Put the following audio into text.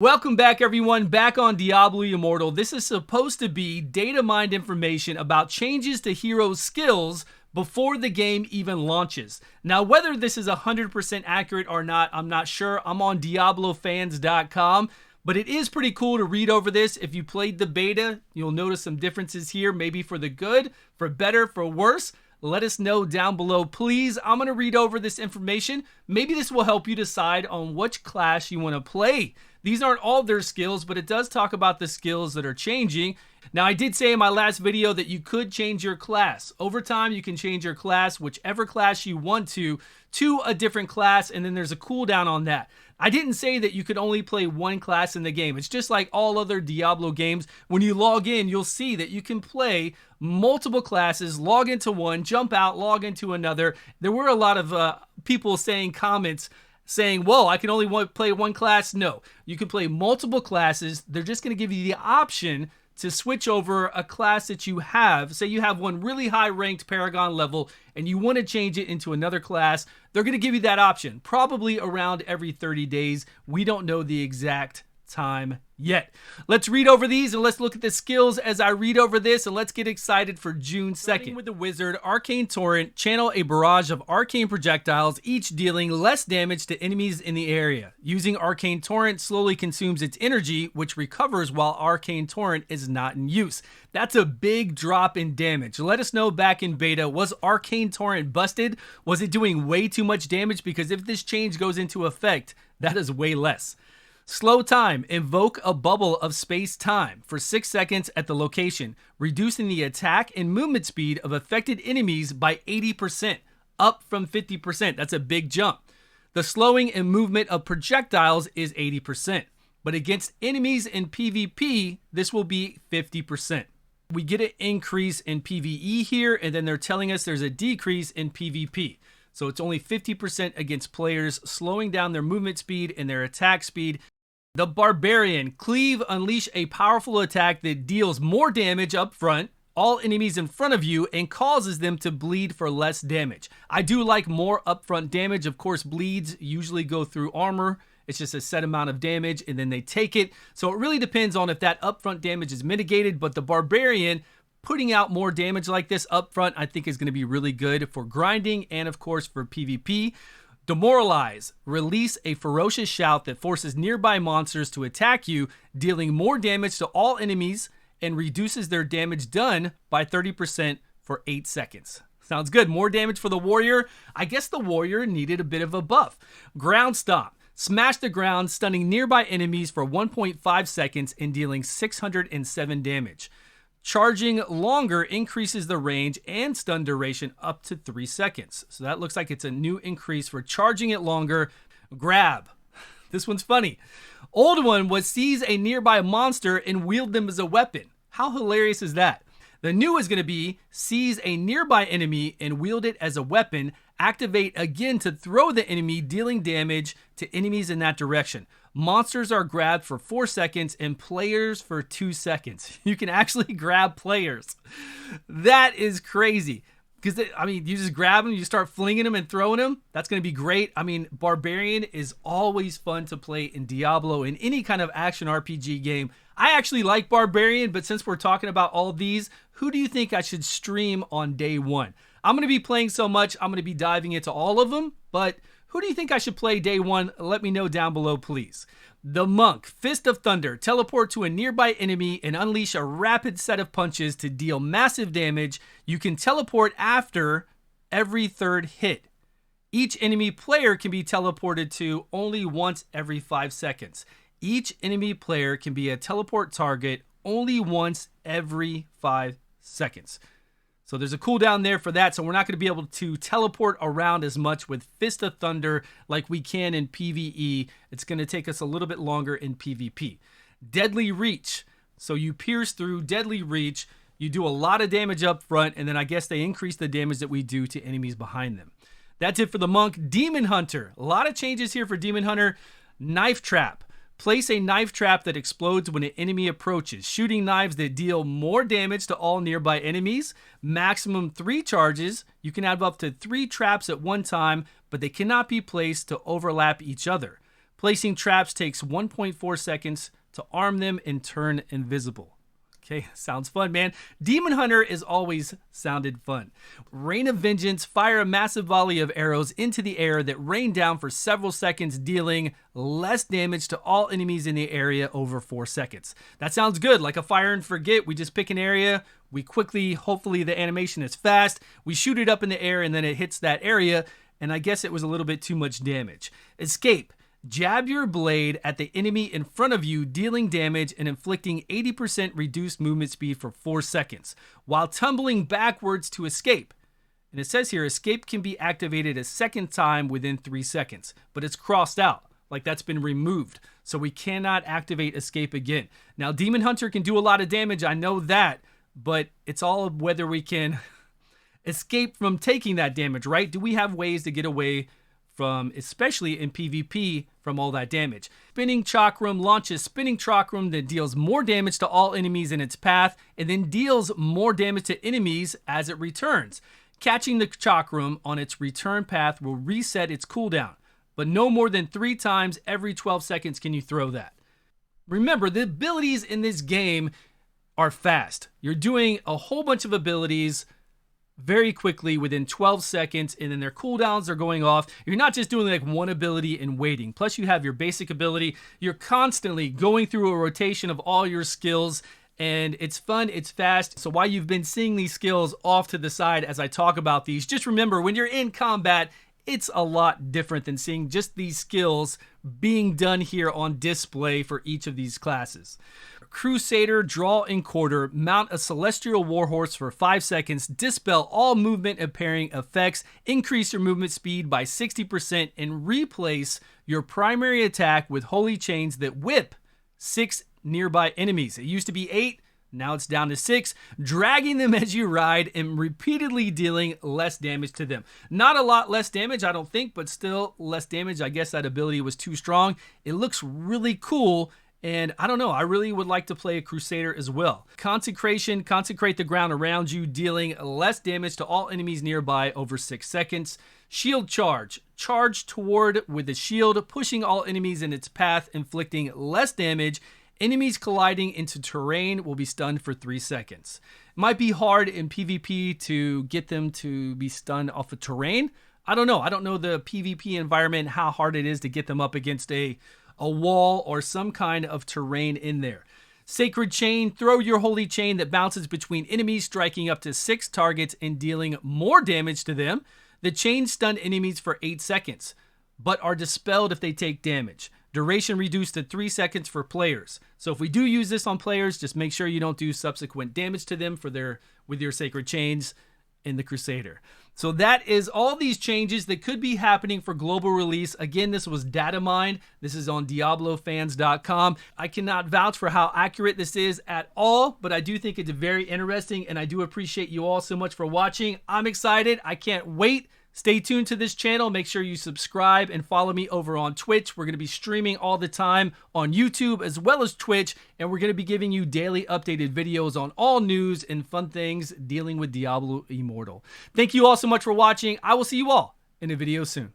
Welcome back, everyone, back on Diablo Immortal. This is supposed to be data mined information about changes to heroes' skills before the game even launches. Now, whether this is 100% accurate or not, I'm not sure. I'm on DiabloFans.com, but it is pretty cool to read over this. If you played the beta, you'll notice some differences here, maybe for the good, for better, for worse. Let us know down below, please. I'm going to read over this information. Maybe this will help you decide on which class you want to play. These aren't all their skills, but it does talk about the skills that are changing. Now, I did say in my last video that you could change your class. Over time, you can change your class, whichever class you want to a different class, and then there's a cooldown on that. I didn't say that you could only play one class in the game. It's just like all other Diablo games. When you log in, you'll see that you can play multiple classes, log into one, jump out, log into another. There were a lot of people saying comments saying, whoa, I can only play one class. No, you can play multiple classes. They're just going to give you the option to switch over a class that you have. Say you have one really high ranked Paragon level and you want to change it into another class. They're going to give you that option, probably around every 30 days. We don't know the exact time yet. Let's read over these and let's look at the skills as I read over this, and let's get excited for June 2nd. Starting with the wizard, Arcane Torrent, channel a barrage of arcane projectiles, each dealing less damage to enemies in the area. Using Arcane Torrent slowly consumes its energy, which recovers while Arcane Torrent is not in use. That's a big drop in damage. Let us know back in beta, was Arcane Torrent busted? Was it doing way too much damage? Because if this change goes into effect, that is way less. Slow time, invoke a bubble of space-time for 6 seconds at the location, reducing the attack and movement speed of affected enemies by 80%, up from 50%. That's a big jump. The slowing and movement of projectiles is 80%, but against enemies in PvP, this will be 50%. We get an increase in PvE here, and then they're telling us there's a decrease in PvP. So it's only 50% against players, slowing down their movement speed and their attack speed. The Barbarian, cleave, unleash a powerful attack that deals more damage up front, all enemies in front of you, and causes them to bleed for less damage. I do like more upfront damage. Of course, bleeds usually go through armor. It's just a set amount of damage and then they take it. So it really depends on if that upfront damage is mitigated, but the Barbarian putting out more damage like this upfront, I think is going to be really good for grinding and of course for PvP. Demoralize, release a ferocious shout that forces nearby monsters to attack you, dealing more damage to all enemies and reduces their damage done by 30% for 8 seconds. Sounds good. More damage for the warrior. I guess the warrior needed a bit of a buff. Ground stomp, smash the ground, stunning nearby enemies for 1.5 seconds and dealing 607 damage. Charging longer increases the range and stun duration up to 3 seconds. So that looks like it's a new increase for charging it longer. Grab. This one's funny. Old one was seize a nearby monster and wield them as a weapon. How hilarious is that? The new is going to be seize a nearby enemy and wield it as a weapon. Activate again to throw the enemy, dealing damage to enemies in that direction. Monsters are grabbed for 4 seconds and players for 2 seconds. You can actually grab players. That is crazy. Because, I mean, you just grab them, you start flinging them and throwing them. That's going to be great. I mean, Barbarian is always fun to play in Diablo, in any kind of action RPG game. I actually like Barbarian, but since we're talking about all these, who do you think I should stream on day one? I'm going to be playing so much, I'm going to be diving into all of them, but who do you think I should play day one? Let me know down below, please. The Monk, Fist of Thunder, teleport to a nearby enemy and unleash a rapid set of punches to deal massive damage. You can teleport after every 3rd hit. Each enemy player can be teleported to only once every 5 seconds. Each enemy player can be a teleport target only once every 5 seconds. So there's a cooldown there for that, so we're not going to be able to teleport around as much with Fist of Thunder like we can in PvE. It's going to take us a little bit longer in PvP. Deadly Reach. So you pierce through Deadly Reach, you do a lot of damage up front, and then I guess they increase the damage that we do to enemies behind them. That's it for the Monk. Demon Hunter. A lot of changes here for Demon Hunter. Knife Trap. Place a knife trap that explodes when an enemy approaches, shooting knives that deal more damage to all nearby enemies. Maximum 3 charges. You can have up to 3 traps at one time, but they cannot be placed to overlap each other. Placing traps takes 1.4 seconds to arm them and turn invisible. Okay, sounds fun, man. Demon Hunter is always sounded fun. Rain of Vengeance, fire a massive volley of arrows into the air that rain down for several seconds, dealing less damage to all enemies in the area over 4 seconds. That sounds good, like a fire and forget. We just pick an area, we quickly, hopefully the animation is fast, we shoot it up in the air and then it hits that area, and I guess it was a little bit too much damage. Escape. Jab your blade at the enemy in front of you, dealing damage and inflicting 80% reduced movement speed for 4 seconds, while tumbling backwards to escape. And it says here, escape can be activated a second time within 3 seconds, but it's crossed out, like that's been removed. So we cannot activate escape again. Now, Demon Hunter can do a lot of damage, I know that, but it's all of whether we can escape from taking that damage, right? Do we have ways to get away from, especially in PvP, from all that damage? Spinning Chakram launches Spinning Chakram that deals more damage to all enemies in its path and then deals more damage to enemies as it returns. Catching the Chakram on its return path will reset its cooldown, but no more than 3 times every 12 seconds can you throw that. Remember, the abilities in this game are fast. You're doing a whole bunch of abilities very quickly within 12 seconds, and then their cooldowns are going off. You're not just doing like one ability and waiting. Plus you have your basic ability. You're constantly going through a rotation of all your skills, and it's fun, it's fast. So while you've been seeing these skills off to the side as I talk about these, just remember when you're in combat, it's a lot different than seeing just these skills being done here on display for each of these classes. Crusader, draw and quarter, mount a celestial warhorse for 5 seconds, dispel all movement impairing effects, increase your movement speed by 60%, and replace your primary attack with holy chains that whip 6 nearby enemies. It used to be 8, now it's down to 6, dragging them as you ride and repeatedly dealing less damage to them. Not a lot less damage, I don't think, but still less damage. I guess that ability was too strong. It looks really cool. And I don't know, I really would like to play a Crusader as well. Consecration, consecrate the ground around you, dealing less damage to all enemies nearby over 6 seconds. Shield charge, charge toward with a shield, pushing all enemies in its path, inflicting less damage. Enemies colliding into terrain will be stunned for 3 seconds. It might be hard in PvP to get them to be stunned off of terrain. I don't know the PvP environment, how hard it is to get them up against a wall or some kind of terrain in there. Sacred Chain, throw your holy chain that bounces between enemies, striking up to 6 targets and dealing more damage to them. The chain stun enemies for 8 seconds, but are dispelled if they take damage. Duration reduced to 3 seconds for players. So if we do use this on players, just make sure you don't do subsequent damage to them with your Sacred Chains in the Crusader. So that is all these changes that could be happening for global release. Again, this was data mined. This is on DiabloFans.com. I cannot vouch for how accurate this is at all, but I do think it's very interesting, and I do appreciate you all so much for watching. I'm excited. I can't wait. Stay tuned to this channel. Make sure you subscribe and follow me over on Twitch. We're going to be streaming all the time on YouTube as well as Twitch, and we're going to be giving you daily updated videos on all news and fun things dealing with Diablo Immortal. Thank you all so much for watching. I will see you all in a video soon.